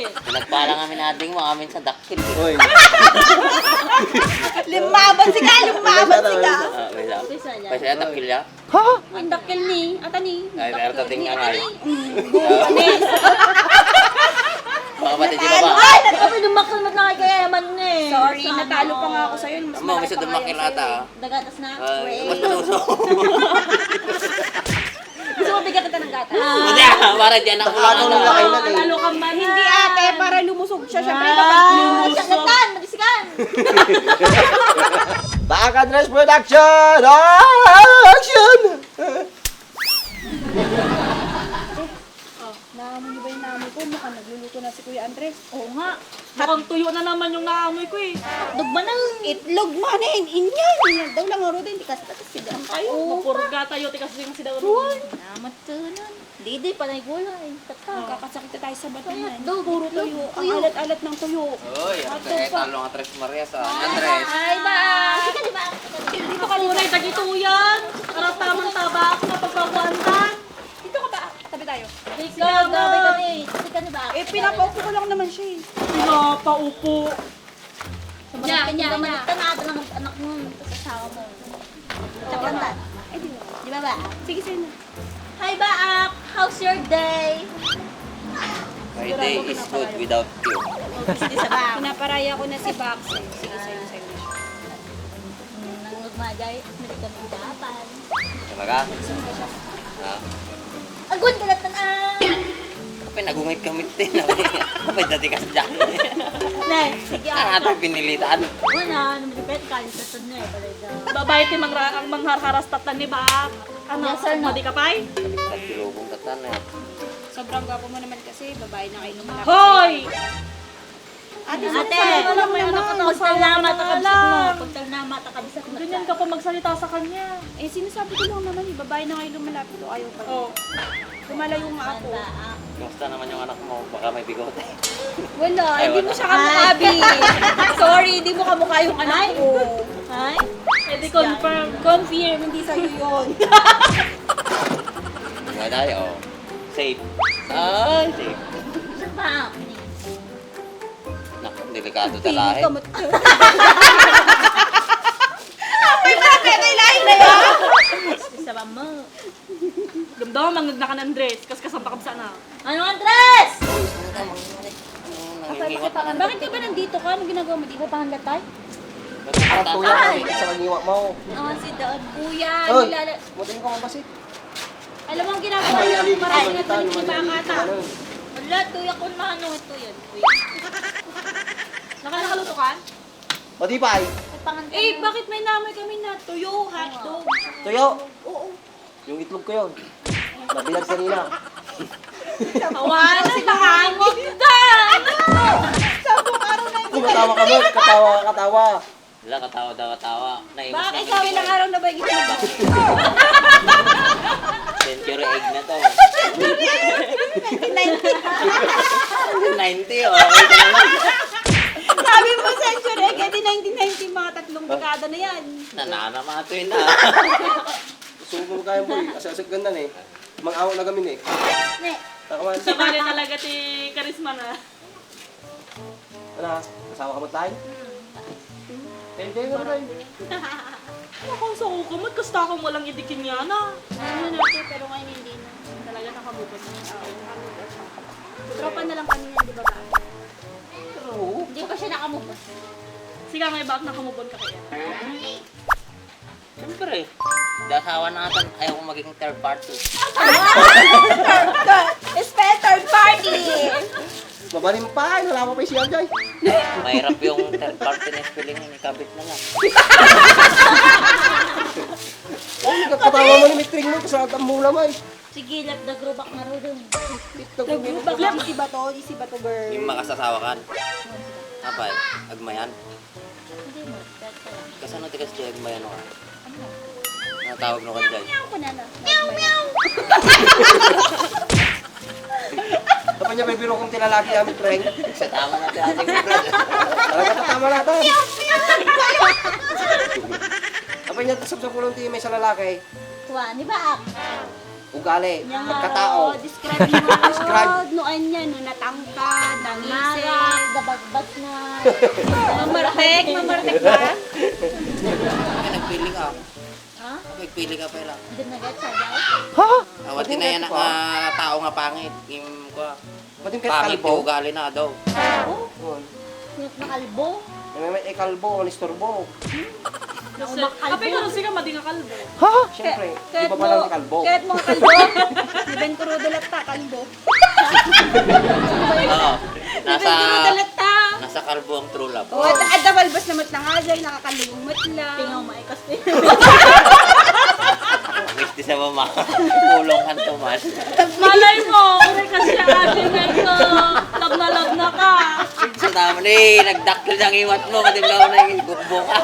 Pinagpala kami nating mo, amin sa dakil. Uy. Lumaban si ka! Lumaban si ka! Wait lang. Bisa niya. Kasi yung dakil niya. Ang dakil ni. Ata ni. Ay, pero tating nga nga. Panis. Mga kapatid, di ba ba? Ay! Kami lumakal mo na kaya naman eh. Sorry, Sana natalo pa nga all. ako sa'yo. Mas Mo, malaki gusto pa nga dumakil yan ata. sa'yo. Dagatas na. Mas masuso. Gusto mo bigyan kita ng gatas? Hindi, para dyan ako. Nakalato ng laki na eh. Lalo kang man. Hindi ate, para lumusog siya. Siyempre kapag lumusog. Sagatan! Magisikan! Back Andres Production! Action! Naamoy niyo ba yung naamoy ko? Mukhang nagluluto na si Kuya Andres. Oo nga. Mukhang tuyo na naman yung naamoy ko eh. Hotdog ba nang? Itlog manin! Inyan! Inyan daw lang ang rodin. Di kasi tatas si Dan. Kayo, mapurga tayo. Tikas yung si Daron. Namat ka nun. Didi, panay gulay. Tata. Kakasakit na tayo sa bato Ay, yan. hotdog. Puro tuyo. Ang Tuyo. alat-alat ng tuyo. Uy, talo nga Tres Maria sa Andres. Ay ba? Sige, di ba? Dito ka Tunay tagituyan. Karang tamang taba ako na pagpapuantan. Dito ka ba? Tabi tayo. Ikaw, gabay kami. Sige, di ba? Eh, pinapaupo ko lang naman siya eh. Pinapaupo. Niya, niya, Hindi niya. ka tanado ng anak mo. Tapos asawa mo. Tsaka ba? Ay, di ba? Di ba ba? Sige, sige na. Hi, Baak! How's your day? My day is good without you. Hindi sa Baak. Pinaparaya ko na si Bax eh. Sige, sa'yo, sa'yo. Nang magmagay, hindi kami usapan. Talaga? Ha? Agun, kalat na na! Kapag nagungit kamit din. Kapag dati kasi dyan. Nay, sige Ang ako. atang pinilitaan. Wala, namilipet ka, lisatod na eh. Talaga. Babae ti ang mangharharas tatan ni ba? Ano, Yes, sir, no? madi ka pa'y? Baliktad kilubong tatan eh. Sobrang gwapo mo naman kasi, babae na kayo lumalapit. Hoy! Ate, Ate, alam mo naman. pagtalama takabisat mo. Pagtalama takabisat mo. Ganyan ka pa magsalita sa kanya. Eh, sinasabi ko lang naman eh, babae na kayo lumalapit o ayaw pa. Oh. Lumalayo nga ako. Kamusta naman yung anak mo? Baka may bigote. Wala, Ay, hindi wala. mo siya kamukha, Bi. Sorry, hindi mo kamukha yung anak ko. Ay? Eh di confirm. Confirm, hindi sa'yo yun. Wala oh. Safe. Ay, safe. Sa Baak. Naku, delikado Pilit talahe. ka mo. May mga kailangan na yun. Sa mo. Ganda mo, mangag na ka ng dress. Kasam pa kabsa na. Ano, Andres? Nangingiwat. Bakit ka ba nandito ka? Anong ginagawa mo dito? Pahangat tayo? Ang tuya kasi sa kanyiwa mo. Naman si Doon. Kuya, Hoy! nilala... Mutin ko mabasit. Alam mo ang ginagawa Ay, niya, alipin parang naman kita. pinatulit ni Bakata. Wala, tuya ko na ano ito yan. Nakakaluto ka? Mati pa ay. Pahangat Eh, bakit may namoy kami na tuyo, hotdog? Tuyo. Oo. Yung itlog ko yun. Nabilag kanina. Tawanan, nakangit ka! Sampung araw na hindi Kumatawa ka mo. Katawa. Wala, katawa daw katawa. Naimos Bakit namin ikaw ito. ilang araw na ba yung itlog? Century egg na to. 1990. 90 oh. Okay ka naman. Sabi mo, century, kaya 1990, mga tatlong dekada na yan. Nananamatoy na. Subo kaya boy. Asasag ganda eh. Mang-awa na kami eh. Ne. Takaman. Sabali talaga ti Karisma na. Ano? Kasama ka mo tayo? Hindi nga ba tayo? Ako sa kukumot, kasta akong walang idikin niya na. Ano natin, pero ngayon hindi na. Talaga nakamubot na. Tropa na lang kami yan, di ba ba? Oo. Hindi pa siya nakamubos. Sige, may bak nakamubon ka kaya. Siyempre. Dasawa natin. Ayaw kong maging third party. Third party! Mabalim pa. Wala pa pa yung siya dyan. Mahirap yung third party na spelling ni Kabit na lang. Ay, katawa mo ni Mitring mo. Kasama ang mula mo eh. Sige, lap the grubak na ro dun. Nagbubak lang si Bato, si Bato girl. Yung makasasawakan. Apay, agmayan. Hindi mo, tata. Kasano tikas di agmayan o ka? Natawag no ka dyan. Ako na na. Meow, meow! Dapat niya may biro kong tilalaki namin, Treng. Sa tama natin ating brad. Talaga tatama natin. Dapat niya sa kulong may sa lalaki. Tuwa, ni Baak. ugali, Yung pagkatao. describe mo. Describe. Noon niya, no, natangkad, Narak, nangisip. dabagbag na. Mamartek ba? Ay, nagpili ka. Ha? Nagpili ka pala. Doon na get sa daw. Awatin na yan ang tao nga pangit. Yung Pwede kahit pangit kalbo. yung ugali na daw. Yun. Nakalbo. May kalbo, listorbo. Kasi, kapag ka siya madi nga kalbo. Siyempre, di ba palang kalbo? Kahit mga kalbo. Iben ko ro dalat ta, kalbo. Oo. Iben ko ro dalat ta. Nasa kalbo ang true love. O, at balbas namat na nga dyan, nakakalumot lang. Tingaw maikas din. Miss di sa mama. Pulong kan Tomas. Malay mo, uray kasi ang ating na ito. Love na ka. Sa tama ni, nagdakil ng iwat mo. Matiblaw na yung bukbo ka.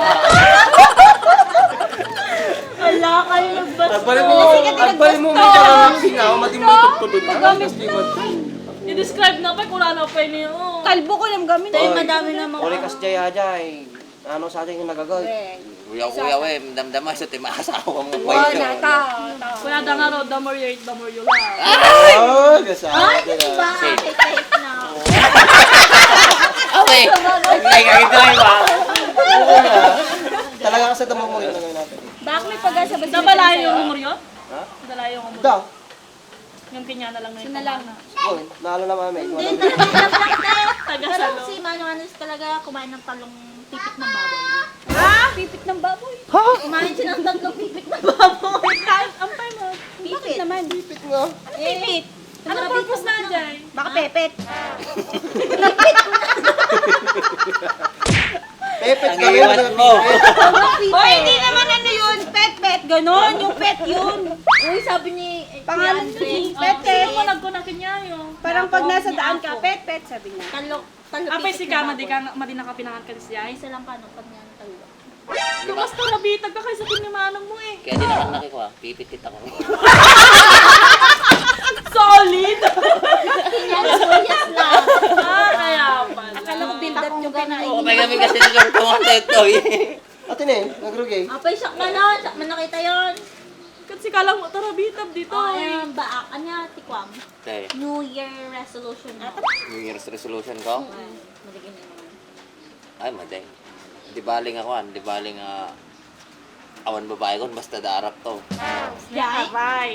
Wala kayo nagbasto. Agbali mo, may karamang singaw, matimutog ko doon. I-describe na pa kung ano pa niyo. Kalbo ko lang gamit. Tayo madami namang Uli kas jaya jay. Ano sa atin yung nagagay? Kuya we, damdama sa timasawa mga Wala kwento. ta. Kaya da nga ro, the more you eat, the more you love. Oh, kasama ka na. Diba? Safe na. Okay. Nagkakita kayo ba? Talaga kasi damang mo yung nagawin natin. Bakit may pag-asa ba Dabalayo yung humor yun? Ha? Dabalayo yung humor. Da. Yung kinya na lang na yun. na lang. Oh, naalala namin. Hindi, taga Taga-salo. Pero si Mano Anis talaga kumain ng talong pipit ng baboy. Ha? Pipit ng baboy. Kumain siya ng tatlong pipit ng baboy. Ampay mo. Bakit naman? Pipit nga. Pipit. Anong purpose na dyan? Baka pepet. Pepet Ang kami. iwat mo. Hoy, hindi naman ano yun. Pet. Ganon. Yung pet yun. Uy, sabi ni Pangalan Andre, ni Pete, Pete. mo nagkunang kinyayo. Parang pag nasa daan ka, pet, sabi niya. Talok Apay si pipit ka, ng madi baboy. ka, madi na kapinangan ka siya. Isa lang ka, no? Pag niya ng talok. Yung mas tarabitag ka kayo sa tinimanong mo eh. Kaya di naman nakikuha. Pipit kita ko. Solid! Yan, suyas lang. Kaya pala. Akala ko build up yung kinain. Oo, may kami kasi nung kumanta ito eh. Atin eh, nagrugay. Apay, sak na nun. Sak man nakita yun. Kasi kalang mo tarabitab dito Oh, eh. ayun, baak. Anya, tikwam. Okay. New Year resolution mo. New Year's resolution ko? Ay, maligin na naman. Ay, maday. Di baling ako, di baling awan babae ko, basta darap to. Yay? Aray.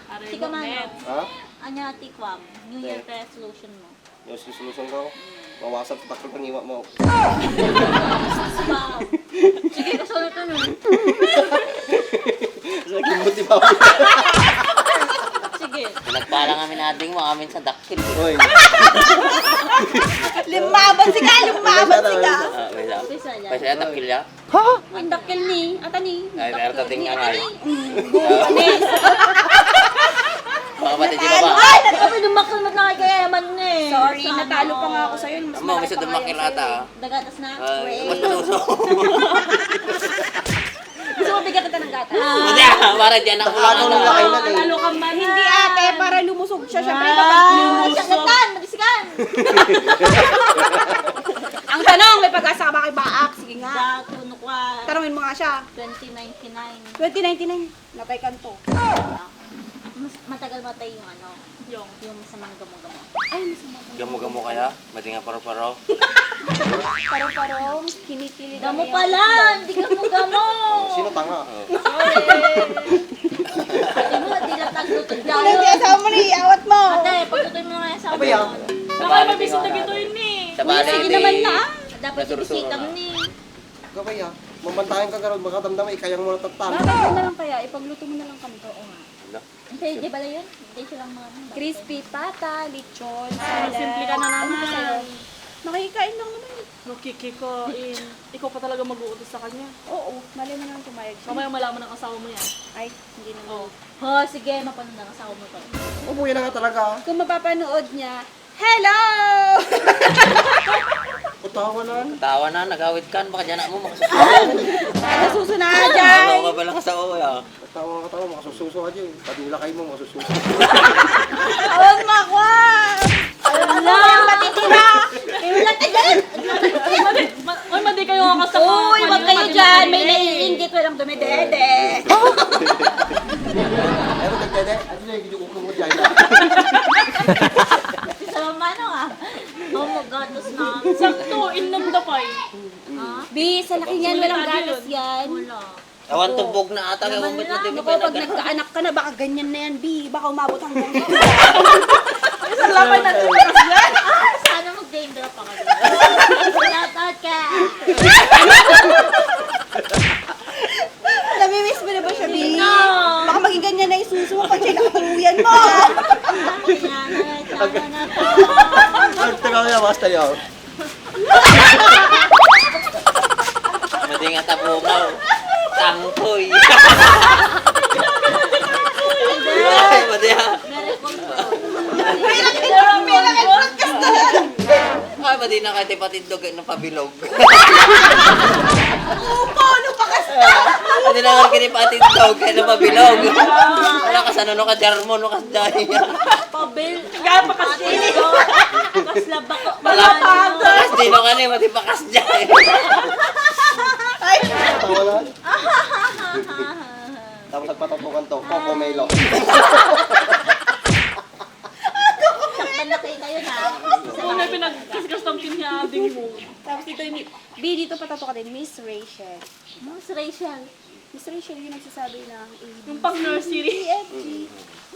Aray Sika mo, man, net. Ha? Anya, tikwam. New Year resolution mo. Yung resolution ko, mawasan sa takot ng iwa mo. Wow. Sige, kasunod ko nun. Nagkimuti pa ako. Sige. Pinagpala kami nating mga amin sa dakil. Oy. Lumaban si ka. May sa. Umpisa yan. Kasi ang dakil ya. Ang dakil ni. Atani. Ay, meron tating nga ay. Bumanis. Mga batid ba ba? Ay, nagkapit ng makal mat na kay Eman eh. Sorry, natalo pa nga ako sa'yo. Mas Amo, may sa dumakil ata. Dagatas na. Mas masuso. Gusto mo bigyan kita ng gata? Hindi, para dyan ako lang. Ano nung laki na eh. Talo ka man. Hindi ate, para lumusog siya. Siyempre Ah, kapag sakatan, magisikan. Ang tanong, may pag-asa ka ba kay Baak? Sige nga. Gato, nukwa. Tanungin mo nga siya. 2099. 2099. Natay kanto. Mas matagal matay yung ano, Yung. yung masamang gamo-gamo. Ay, masama. Gamo-gamo kaya? Mati nga paro-paro. Parang-parang, kinikili. Gamo pala, hindi gamo-gamo. Sino tanga? Ate mo, di lang tagluto Hindi, dahil. asawa mo ni, awat mo. Ate, pagtutoy mo nga yung asawa Abay, ah. mo. Baka mabisita gito yun eh. Sa Uy, bali, sige naman na. Dapat ibisita mo ni. Gabay ah. Mamantayan ka karon baka damdam ikayang mo na tatang. Bakit ka na lang kaya? Ipagluto mo na lang kami. Oo nga. Hindi, di ba yun? Hindi silang mga Crispy pata, lechon, Ay, salad. simple ka na Ano ba sa'yo? naman. Nakikain lang naman eh. Nukiki ko in. Ikaw pa talaga mag-uutos sa kanya. Oo, mali mo naman pumayag siya. Mamaya malaman ng asawa mo yan. Ay, hindi naman. Oh. Ho, sige, mapanood ang asawa mo to. Umuwi na nga talaga. Kung mapapanood niya, hello! Utawa na. tawa na, nagawit ka. Baka dyan mo makasusunod. Nasusunod dyan! Ano ka pala ka sa uya? Utawa ka tawa, makasususo ka dyan. Padula kayo mo, makasususo. Awan mo ako! Ala! Matitira! Uy, madi kayo ako sa Uy, wag kayo dyan! May naiingit, walang dumidede! Pero dagdede. magatos na. Sakto, inom da pa eh. Bi, sa laki niyan, walang gatas yan. Wala. Awan tubog na ata. Ewan ba't na di Naku, ba pag nagkaanak ka na, baka ganyan na yan, Bi. Baka umabot hanggang dito. Isang laban na tumikas yan. Sana mag-game drop ako. Shoutout ka! Namimiss mo na ba siya, Bi? No. Baka maging ganyan na isuso mo pag siya nakatuluyan mo. Tama na to. Teka nga, basta yun. Madi nga tapumaw. Tangkoy. Ay, madi nga. Ay, madi na kay tipatindog ng pabilog. Upo, ano pa kasi? Madi na kay tipatindog ng pabilog. Wala ka sa nuno ka jarmo, no ka dahil. Pabil. Kaya pa kasi. Kas laba ko. Pakas dino ka ni, madi pakas dyan. Tawa na. Tapos nagpatatukan to, Coco Melo. Malaki kayo na. Kung may pinagkaskas ng pinabing mo. Tapos ito yung, Bi, dito patato ka din, Miss Rachel. Mas Rachel. Miss Rachel yung nagsasabi ng Yung pang nursery. ABCDFG.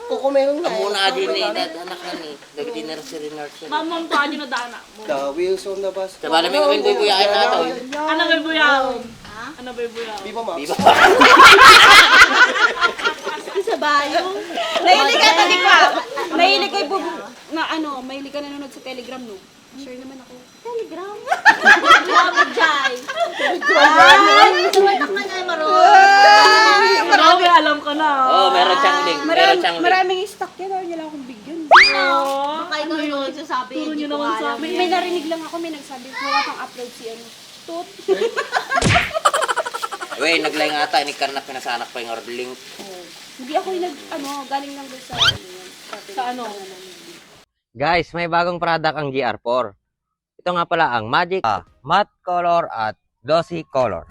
Coco Melo na. Muna din eh, anak na ni. Nag-dinner-siri nursery. Mamam pa nyo na dana mo. The wheels on the bus. Sa bala may kawin buyain na ito. Ano ba buyawon? Ano ba buyawon? Di ba, Max? Di ba? Sa bayo. Nahilig ka, tadi pa. Nahilig ka na ano, mahilig ka nanonood sa Telegram, no? Share naman ako. Telegram. Grabe, Jai. Sumatak ka na, Maron. Marami alam ka na. Oo, meron siyang link. Meron siyang link. Maraming stock yan, or niya lang akong bigyan. Baka ikaw yung nagsasabi. Turo Hindi nyo ko naman sa alam. amin. May narinig lang ako, may nagsabi, wala kang upload si ano. Tut. Wey, naglay nga ata, inikarnak pinasanak pa yung link. Hindi ako yung galing lang doon sa Sa ano? Guys, may bagong product ang GR4. Ito nga pala ang Magic Matte Color at Glossy Color.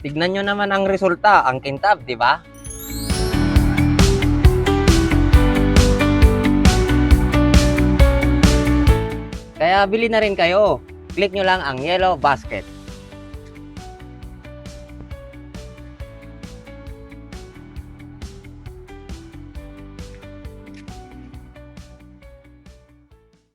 Tignan nyo naman ang resulta, ang kintab, di ba? Kaya bili na rin kayo. Click nyo lang ang yellow basket.